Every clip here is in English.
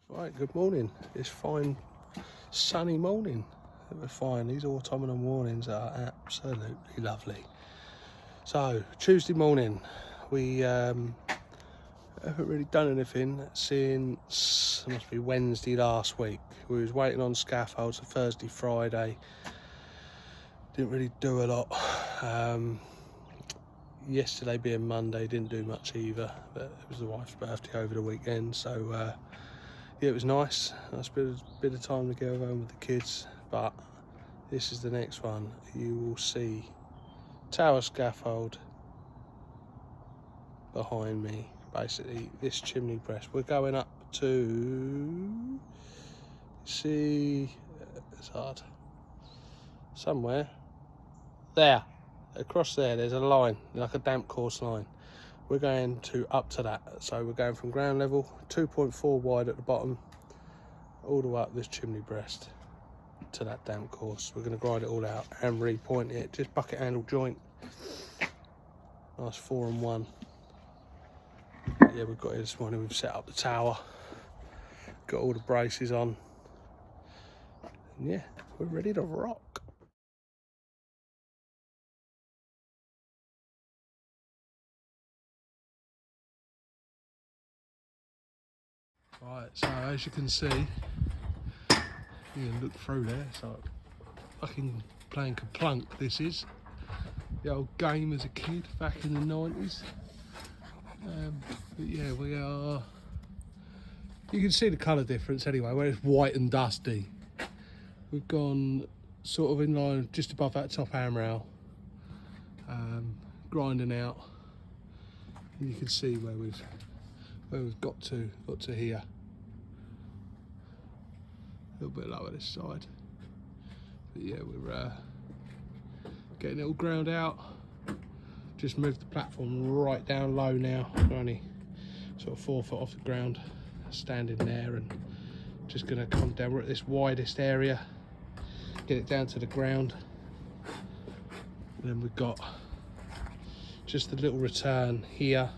Right, good morning. It's fine sunny morning. It was fine. These autumnal mornings are absolutely lovely. So Tuesday morning, we haven't really done anything since it must be Wednesday last week. We was waiting on scaffolds for Thursday, Friday. Didn't really do a lot. Yesterday being Monday, didn't do much either, but it was the wife's birthday over the weekend, so yeah, it was nice. Nice bit of time to go home with the kids. But this is the next one. You will see tower scaffold behind me. Basically, this chimney press. We're going up to see. It's hard. Somewhere there, across there. There's a line, like a damp course line. We're going to up to that. So we're going from ground level, 2.4 wide at the bottom, all the way up this chimney breast to that damp course. We're going to grind it all out and repoint it. Just bucket handle joint. Nice 4-in-1. Yeah, we've got it this morning. We've set up the tower. Got all the braces on. And yeah, we're ready to rock. Right, so as you can see, you can look through there. It's like fucking playing Kaplunk, this is. The old game as a kid back in the 90s. But yeah, we are. You can see the colour difference anyway, where it's white and dusty. We've gone sort of in line just above that top handrail, grinding out, and you can see where we've got to here. A little bit lower this side, but yeah, we're getting it all ground out. Just moved the platform right down low now. We're only sort of 4 foot off the ground, standing there, and just gonna come down. We're at this widest area, get it down to the ground. And then we've got just a little return here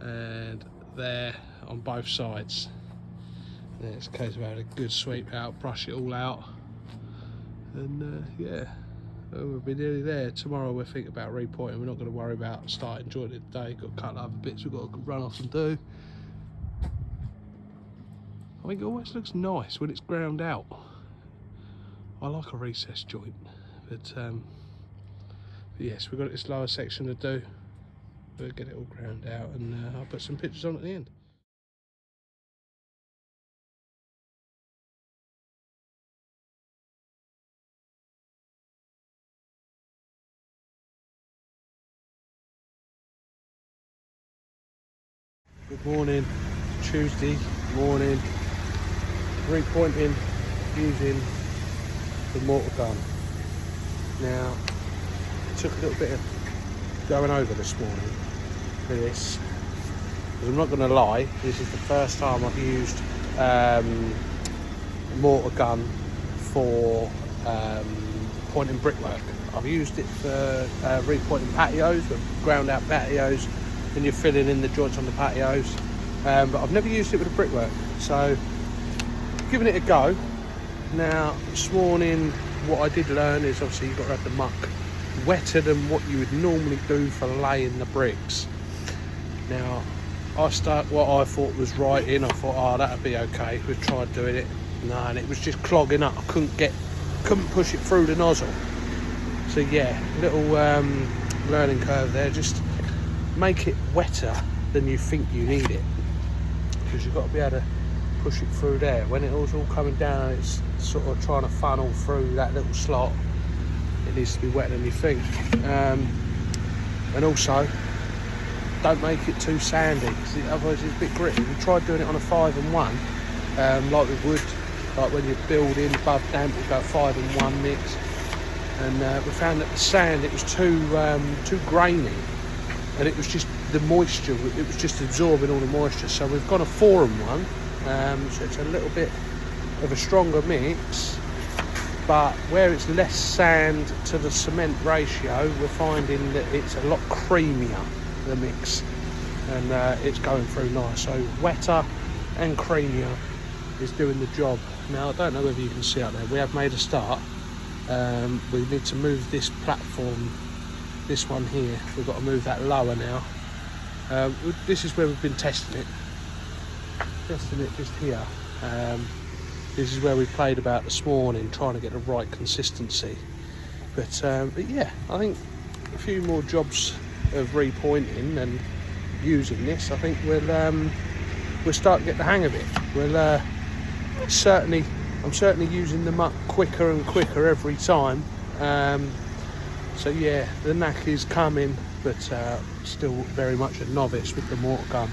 and there on both sides. And then it's a case of having a good sweep out, brush it all out, and yeah. We'll be nearly there. Tomorrow we're thinking about repointing. We're not going to worry about starting jointing today. Got a couple of other bits we've got to run off and do. I think it always looks nice when it's ground out. I like a recessed joint, but yes, we've got this lower section to do. We'll get it all ground out, and I'll put some pictures on at the end. Good morning, Tuesday morning, repointing using the mortar gun. Now, it took a little bit of going over this morning for this, because I'm not going to lie, this is the first time I've used a mortar gun for pointing brickwork. I've used it for repointing patios, ground out patios, and you're filling in the joints on the patios, but I've never used it with a brickwork, so giving it a go. Now this morning what I did learn is obviously you've got to have the muck wetter than what you would normally do for laying the bricks. Now I stuck what I thought was right in. I thought, oh, that'd be okay. We tried doing it, no, and it was just clogging up. I couldn't push it through the nozzle. So yeah, little learning curve there. Just make it wetter than you think you need it, because you've got to be able to push it through there. When it was all coming down, it's sort of trying to funnel through that little slot. It needs to be wetter than you think. And also, don't make it too sandy, because otherwise it's a bit gritty. We tried doing it on a 5-in-1, like we would, like when you're building above damp, we've got 5-in-1 mix, and we found that the sand, it was too grainy. And it was just the moisture, it was just absorbing all the moisture. So we've got a 4-in-1, so it's a little bit of a stronger mix, but where it's less sand to the cement ratio, we're finding that it's a lot creamier, the mix, and it's going through nice. So wetter and creamier is doing the job. Now I don't know whether you can see out there, we have made a start. We need to move this platform, this one here, we've got to move that lower now. This is where we've been testing it just here. This is where we played about this morning, trying to get the right consistency. But yeah, I think a few more jobs of repointing and using this, I think we'll start to get the hang of it. I'm certainly using the muck quicker and quicker every time. So yeah, the knack is coming, but still very much a novice with the mortar gun.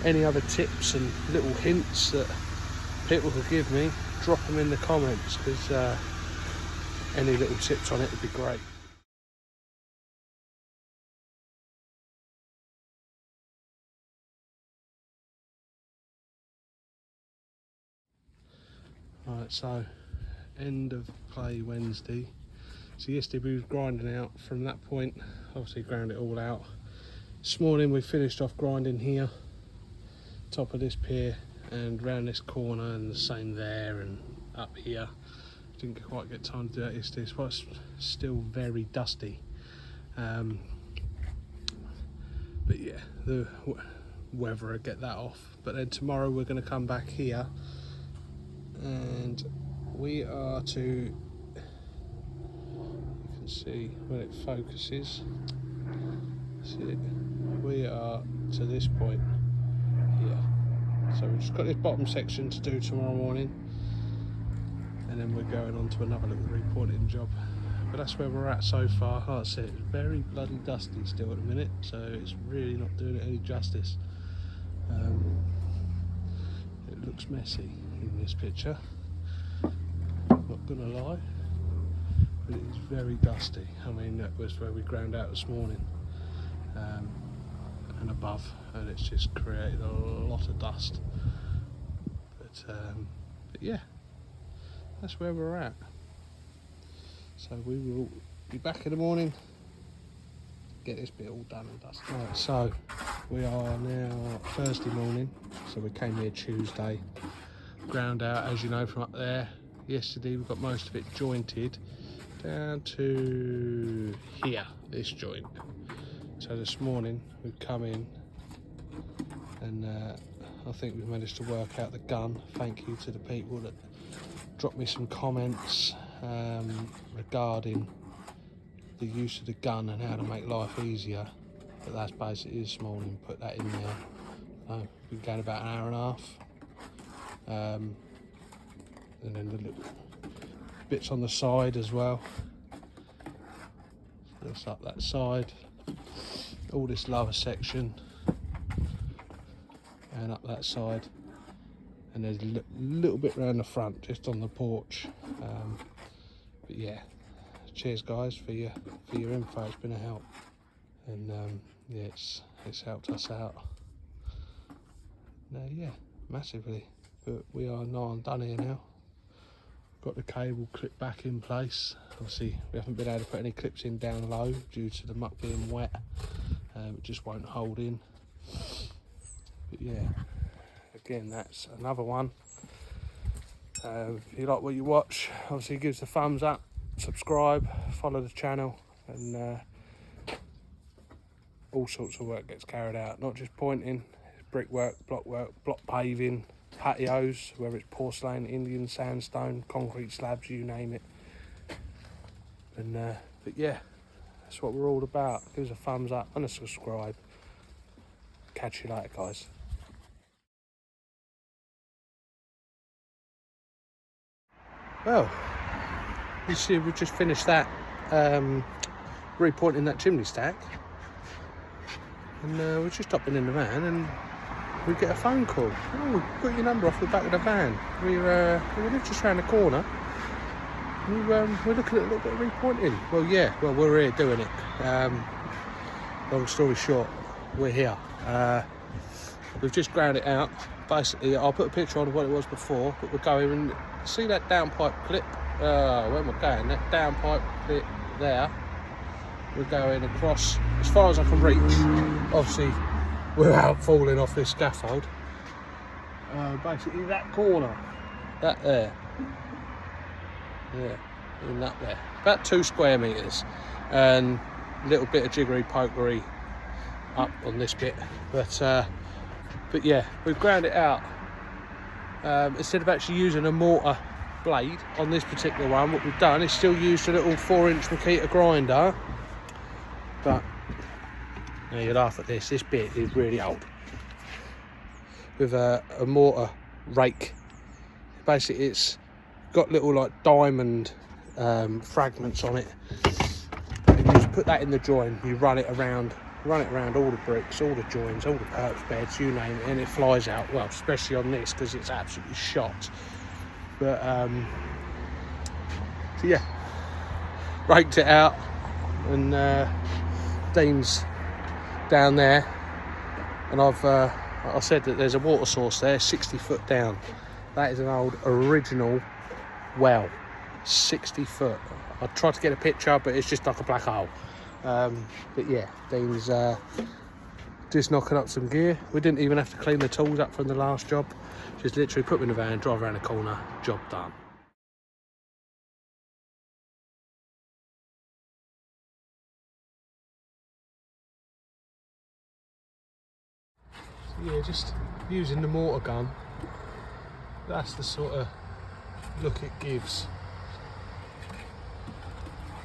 Any other tips and little hints that people could give me, drop them in the comments, because any little tips on it would be great. Right, so end of play Wednesday. So yesterday we was grinding out from that point, obviously ground it all out. This morning we finished off grinding here, top of this pier and round this corner, and the same there and up here. Didn't quite get time to do that yesterday, so it's still very dusty. But yeah, the weather will get that off. But then tomorrow we're going to come back here and we are to, you can see when it focuses, see it, we are to this point here. So we've just got this bottom section to do tomorrow morning, and then we're going on to another little repointing job. But that's where we're at so far. Like I said, it's very bloody dusty still at the minute, so it's really not doing it any justice. It looks messy in this picture, not gonna lie, but it is very dusty. I mean, that was where we ground out this morning, and above, and it's just created a lot of dust. But yeah, that's where we're at. So we will be back in the morning, get this bit all done and dusted. Right, so we are now Thursday morning, so we came here Tuesday, ground out, as you know, from up there. Yesterday we got most of it jointed down to here, this joint. So this morning we've come in and I think we've managed to work out the gun. Thank you to the people that dropped me some comments regarding the use of the gun and how to make life easier. But that's basically this morning, put that in there. We've been going about an hour and a half. And then the little bits on the side as well. So that's up that side. All this lower section. And up that side. And there's a little bit around the front, just on the porch. But yeah, cheers guys for your info. It's been a help, and yeah, it's helped us out. No, yeah, massively. But we are nigh on done here now. Got the cable clipped back in place. Obviously, we haven't been able to put any clips in down low due to the muck being wet. It just won't hold in. But yeah, again, that's another one. If you like what you watch, obviously give us a thumbs up, subscribe, follow the channel, and all sorts of work gets carried out, not just pointing, brickwork, block paving, patios, whether it's porcelain, Indian sandstone, concrete slabs, you name it. And but yeah, that's what we're all about. Give us a thumbs up and a subscribe. Catch you later, guys. Well, you see, we've just finished that repointing that chimney stack, and we're just hopping in the van and we get a phone call. Oh, we've got your number off the back of the van. We live just around the corner. We're looking at a little bit of repointing. Well, yeah, well, we're here doing it. Long story short, we're here. We've just ground it out. Basically, I'll put a picture on what it was before, but we're going and see that downpipe clip. Where am I going? That downpipe clip there. We're going across as far as I can reach. Obviously, without falling off this scaffold. basically that corner, that there, yeah, in that there, about 2 square metres, and a little bit of jiggery pokery up on this bit, but yeah, we've ground it out. Instead of actually using a mortar blade on this particular one, what we've done is still used a little 4-inch Makita grinder, but now you laugh at this bit is really old, with a mortar rake. Basically it's got little like diamond fragments on it, and you just put that in the join, you run it around all the bricks, all the joins, all the perch beds, you name it, and it flies out. Well, especially on this because it's absolutely shot. But so yeah, raked it out, and Dean's down there, and I said that there's a water source there 60 foot down. That is an old original well, 60 foot. I tried to get a picture, but it's just like a black hole. But yeah, Dean's just knocking up some gear. We didn't even have to clean the tools up from the last job. Just literally put them in the van, drive around the corner, job done. So yeah, just using the mortar gun, that's the sort of look it gives.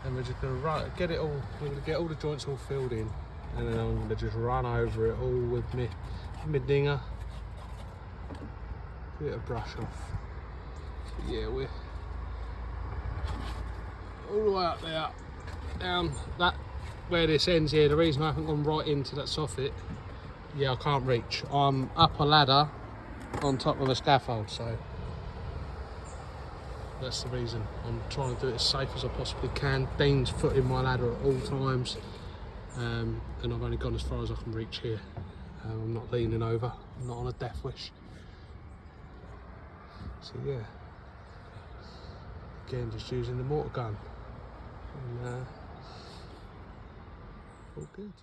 And we're just going to get it all, we're going to get all the joints all filled in, and then I'm going to just run over it all with my dinger. Bit of brush off. So yeah, we're all the way up there, down that where this ends here. The reason I haven't gone right into that soffit, yeah, I can't reach. I'm up a ladder on top of a scaffold, so that's the reason. I'm trying to do it as safe as I possibly can. Dean's foot in my ladder at all times, and I've only gone as far as I can reach here. I'm not leaning over, I'm not on a death wish. So yeah, again just using the mortar gun, and all good.